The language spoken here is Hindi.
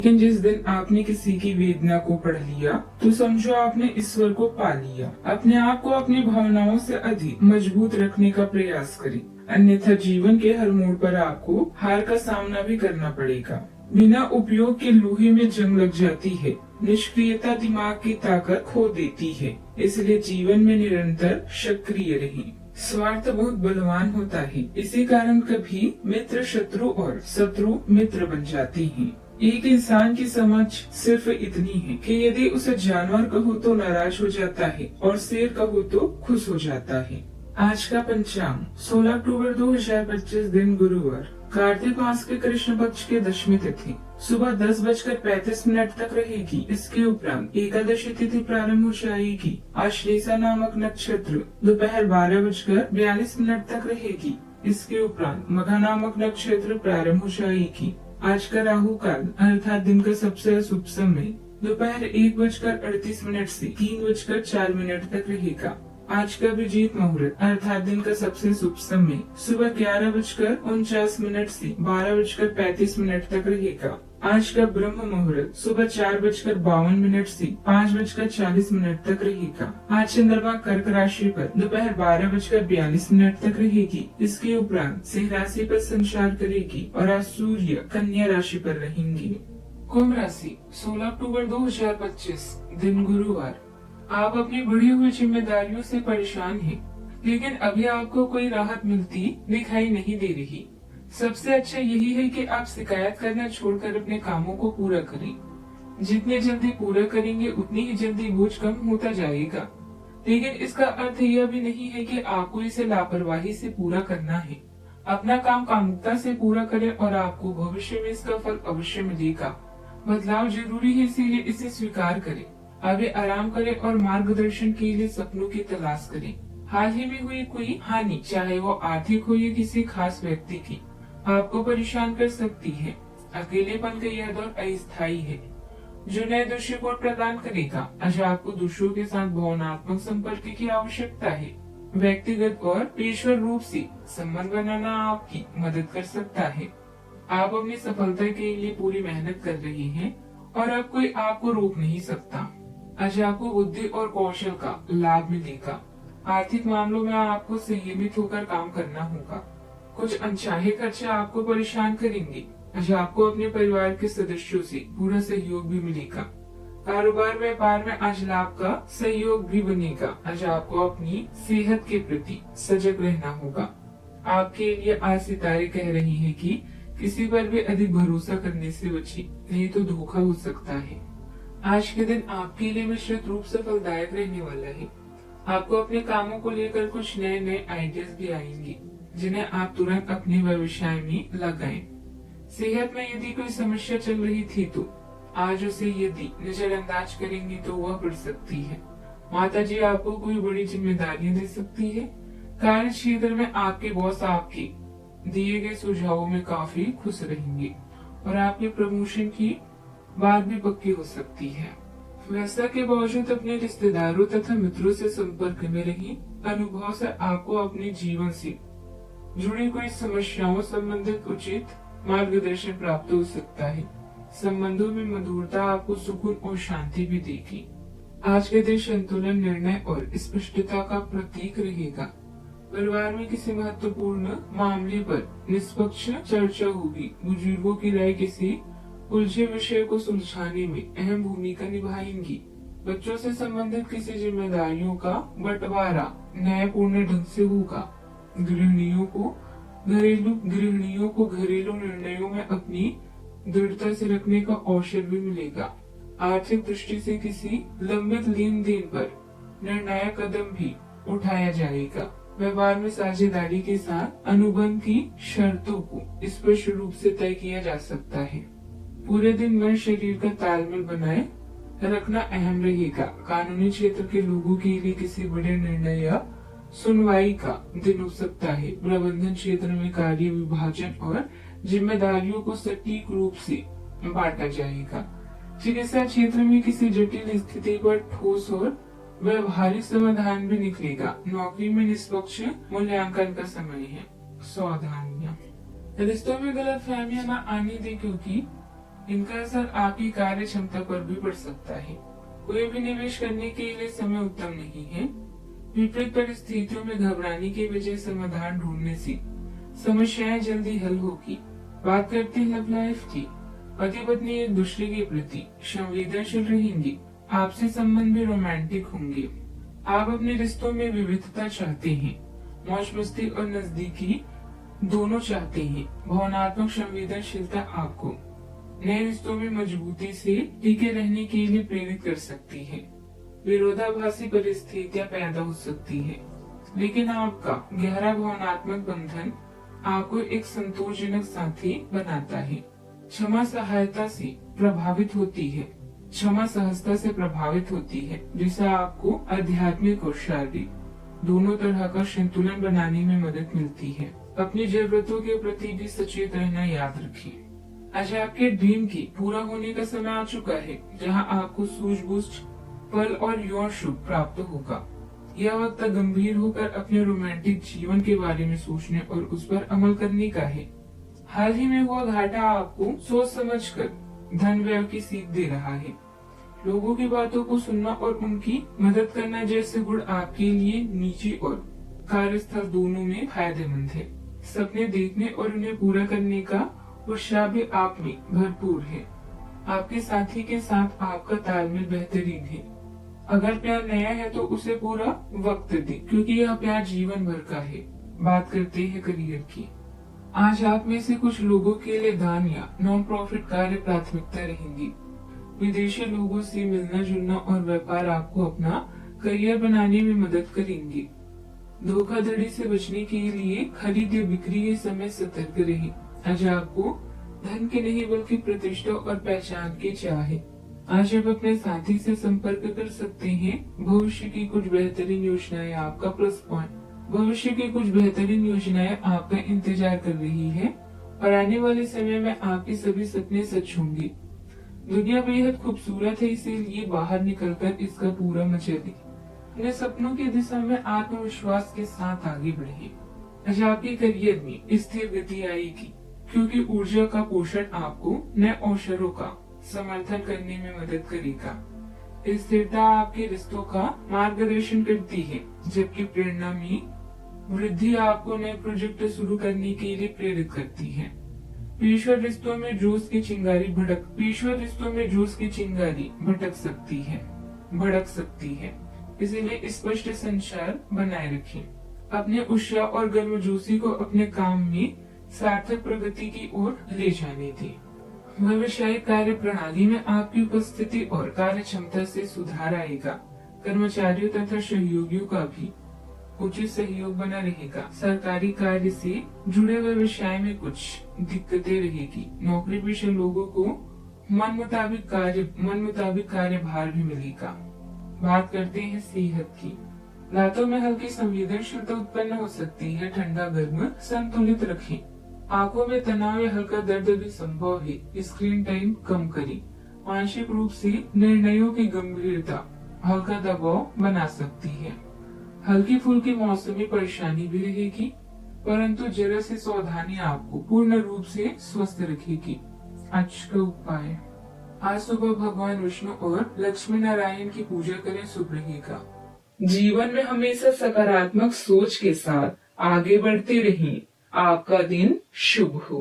लेकिन जिस दिन आपने किसी की वेदना को पढ़ लिया तो समझो आपने ईश्वर को पा लिया। अपने आप को अपनी भावनाओं से अधिक मजबूत रखने का प्रयास करें, अन्यथा जीवन के हर मोड़ पर आपको हार का सामना भी करना पड़ेगा। बिना उपयोग के लोहे में जंग लग जाती है। निष्क्रियता दिमाग की ताकत खो देती है, इसलिए जीवन में निरंतर सक्रिय रहें। स्वार्थ बहुत बलवान होता है, इसी कारण कभी मित्र शत्रु और शत्रु मित्र बन जाते हैं। एक इंसान की समझ सिर्फ इतनी है कि यदि उसे जानवर कहो तो नाराज हो जाता है और शेर कहो तो खुश हो जाता है। आज का पंचांग 16 अक्टूबर 2025 दिन गुरुवार, कार्तिक मास के कृष्ण पक्ष के दशमी तिथि सुबह 10:35 तक रहेगी। इसके उपरांत एकादशी तिथि प्रारंभ हो जाएगी। आश्लेषा नामक नक्षत्र दोपहर 12:42 तक रहेगी। इसके उपरांत मघा नामक नक्षत्र प्रारंभ हो जाएगी। आज का राहु काल अर्थात दिन का सबसे अशुभ समय दोपहर 1:38 से 3:04 तक रहेगा। आज का अभिजीत मुहूर्त अर्थात दिन का सबसे शुभ समय सुबह 11:49 से 12:35 तक रहेगा। आज का ब्रह्म मुहूर्त सुबह 4:52 से 5:40 तक रहेगा। आज चंद्रमा कर्क राशि पर दोपहर 12:42 तक रहेगी। इसके उपरांत सिंह राशि पर संचार करेगी और आज सूर्य कन्या राशि पर रहेंगे। कुंभ राशि 16 अक्टूबर 2025 दिन गुरुवार, आप अपनी बढ़ी हुई जिम्मेदारियों से परेशान हैं, लेकिन अभी आपको कोई राहत मिलती दिखाई नहीं दे रही। सबसे अच्छा यही है कि आप शिकायत करना छोड़कर अपने कामों को पूरा करें। जितने जल्दी पूरा करेंगे उतनी ही जल्दी बोझ कम होता जाएगा, लेकिन इसका अर्थ यह भी नहीं है कि आपको इसे लापरवाही से पूरा करना है। अपना काम कामुकता से पूरा करें और आपको भविष्य में इसका फल अवश्य मिलेगा। बदलाव जरूरी है, इसीलिए इसे स्वीकार करें। अभी आराम करें और मार्गदर्शन के लिए सपनों की तलाश करें। हाल ही में हुई कोई हानि, चाहे वो आर्थिक हो या किसी खास व्यक्ति की, आपको परेशान कर सकती है। अकेलेपन का यह दौर अस्थायी है, जो नए दृष्टिकोण प्रदान करेगा। आज आपको दूसरों के साथ भावनात्मक संपर्क की आवश्यकता है। व्यक्तिगत और पेशेवर रूप से संबंध बनाना आपकी मदद कर सकता है। आप अपनी सफलता के लिए पूरी मेहनत कर रही हैं और अब कोई आपको रोक नहीं सकता। आज आपको बुद्धि और कौशल का लाभ मिलेगा। आर्थिक मामलों में आपको संयमित होकर काम करना होगा। कुछ अनचाहे खर्चे आपको परेशान करेंगे। आज आपको अपने परिवार के सदस्यों से पूरा सहयोग भी मिलेगा। कारोबार व्यापार में आज लाभ का सहयोग भी बनेगा। आज आपको अपनी सेहत के प्रति सजग रहना होगा। आपके लिए आज सितारे कह रही है कि किसी पर भी अधिक भरोसा करने से बचिए, नहीं तो धोखा हो सकता है। आज के दिन आपके लिए मिश्रित रूप से फलदायक रहने वाला है। आपको अपने कामों को लेकर कुछ नए नए आइडियाज भी आएंगे, जिन्हें आप तुरंत अपने व्यवसाय में लगाएं। सेहत में यदि कोई समस्या चल रही थी तो आज उसे यदि नजरअंदाज करेंगे तो वह बढ़ सकती है। माता जी आपको कोई बड़ी जिम्मेदारियां दे सकती है। कार्य क्षेत्र में आपके बॉस आपके दिए गए सुझावों में काफी खुश रहेंगे और आपके प्रमोशन की बात भी पक्की हो सकती है। व्यस्तता के बावजूद अपने रिश्तेदारों तथा मित्रों से संपर्क में रहिए। अनुभव से आपको अपने जीवन से जुड़ी कोई समस्याओं संबंधित उचित मार्गदर्शन प्राप्त हो सकता है। संबंधों में मधुरता आपको सुकून और शांति भी देगी। आज के दिन संतुलन, निर्णय और स्पष्टता का प्रतीक रहेगा। परिवार में किसी महत्वपूर्ण मामले पर निष्पक्ष चर्चा होगी। बुजुर्गों की राय किसी उलझे विषय को सुलझाने में अहम भूमिका निभाएंगी। बच्चों से संबंधित किसी जिम्मेदारियों का बंटवारा न्यायपूर्ण ढंग से होगा। गृहिणियों को घरेलू निर्णयों में अपनी दृढ़ता से रखने का अवसर भी मिलेगा। आर्थिक दृष्टि से किसी लंबित लेन देन पर निर्णायक कदम भी उठाया जाएगा। व्यवहार में साझेदारी के साथ अनुबंध की शर्तों को स्पष्ट रूप से तय किया जा सकता है। पूरे दिन मन शरीर का तालमेल बनाए रखना अहम रहेगा। कानूनी क्षेत्र के लोगों के लिए किसी बड़े निर्णय या सुनवाई का दिन हो सकता है। प्रबंधन क्षेत्र में कार्य विभाजन और जिम्मेदारियों को सटीक रूप से बांटा जाएगा। चिकित्सा क्षेत्र में किसी जटिल स्थिति पर ठोस और व्यवहारिक समाधान भी निकलेगा। नौकरी में निष्पक्ष मूल्यांकन का समय है। सावधानियां, रिश्तों में गलतफहमियां न आने दें, क्योंकि इनका असर आपकी कार्य क्षमता पर भी पड़ सकता है। कोई भी निवेश करने के लिए समय उत्तम नहीं है। विपरीत परिस्थितियों में घबराने की बजाय समाधान ढूंढने से समस्याएं जल्दी हल होगी। बात करते हैं लव लाइफ की। पति पत्नी एक दूसरे के प्रति संवेदनशील रहेंगे। आपसे संबंध भी रोमांटिक होंगे। आप अपने रिश्तों में विविधता चाहते हैं, मौज मस्ती और नजदीकी दोनों चाहते हैं। भावनात्मक संवेदनशीलता आपको नए रिश्तों में मजबूती से टिके रहने के लिए प्रेरित कर सकती है। विरोधाभासी परिस्थितियां पैदा हो सकती है, लेकिन आपका गहरा भावनात्मक बंधन आपको एक संतोषजनक साथी बनाता है। क्षमा सहायता से प्रभावित होती है, क्षमा सहजता से प्रभावित होती है, जिससे आपको आध्यात्मिक और शारीरिक दोनों तरह का संतुलन बनाने में मदद मिलती है। अपनी जरूरतों के प्रति भी सचेत रहना याद रखें। आज आपके ड्रीम की पूरा होने का समय आ चुका है, जहां आपको सूझबूझ फल और यौन सुख प्राप्त होगा। यह वक्त गंभीर होकर अपने रोमांटिक जीवन के बारे में सोचने और उस पर अमल करने का है। हाल ही में हुआ घाटा आपको सोच समझकर धन व्यय की सीख दे रहा है। लोगों की बातों को सुनना और उनकी मदद करना जैसे गुण आपके लिए निजी और कार्यस्थल दोनों में फायदेमंद है। सपने देखने और उन्हें पूरा करने का उत्साह भी आप में भरपूर है। आपके साथी के साथ आपका तालमेल बेहतरीन है। अगर प्यार नया है तो उसे पूरा वक्त दे, क्योंकि यह प्यार जीवन भर का है। बात करते हैं करियर की। आज आप में से कुछ लोगों के लिए दान या नॉन प्रॉफिट कार्य प्राथमिकता रहेंगी। विदेशी लोगों से मिलना जुलना और व्यापार आपको अपना करियर बनाने में मदद करेंगे। धोखाधड़ी से बचने के लिए खरीद या बिक्री के समय सतर्क रहें। आज आपको धन के नहीं बल्कि प्रतिष्ठा और पहचान की चाह है। आज आप अपने साथी से संपर्क कर सकते हैं। भविष्य की कुछ बेहतरीन योजनाएं आपका प्लस पॉइंट। भविष्य की कुछ बेहतरीन योजनाएं आपका इंतजार कर रही है और आने वाले समय में आपके सभी सपने सच होंगे। दुनिया बेहद खूबसूरत है, इसीलिए बाहर निकलकर इसका पूरा मजा लें। अपने सपनों की दिशा में आत्मविश्वास के साथ आगे बढ़िए। आज आपके करियर में स्थिर गति आएगी, क्योंकि ऊर्जा का पोषण आपको नए अवसरों का समर्थन करने में मदद करेगा। स्थिरता आपके रिश्तों का मार्गदर्शन करती है, जबकि प्रेरणा में वृद्धि आपको नए प्रोजेक्ट शुरू करने के लिए प्रेरित करती है। पेशेवर रिश्तों में जोश की चिंगारी भड़क सकती है, इसीलिए स्पष्ट संचार बनाए रखें। अपने उत्साह और गर्मजोशी को अपने काम में सार्थक प्रगति की ओर ले जाने दें। व्यावसायिक कार्य प्रणाली में आपकी उपस्थिति और कार्य क्षमता से सुधार आएगा। कर्मचारियों तथा सहयोगियों का भी उचित सहयोग बना रहेगा। सरकारी कार्य से जुड़े व्यवसाय में कुछ दिक्कतें रहेगी। नौकरी पेशा लोगों को मन मुताबिक कार्यभार भी मिलेगा। बात करते हैं सेहत की। दांतों में हल्की संवेदनशीलता उत्पन्न हो सकती है। ठंडा गर्म संतुलित रखें। आंखों में तनाव या हल्का दर्द भी संभव है। स्क्रीन टाइम कम करें। मानसिक रूप से निर्णयों की गंभीरता हल्का दबाव बना सकती है। हल्की फुल्की मौसमी परेशानी भी रहेगी, परंतु जरा सी सावधानी आपको पूर्ण रूप से स्वस्थ रखेगी। आज का उपाय। आज सुबह भगवान विष्णु और लक्ष्मी नारायण की पूजा करें, शुभ रहेगा। जीवन में हमेशा सकारात्मक सोच के साथ आगे बढ़ते रहें। आपका दिन शुभ हो।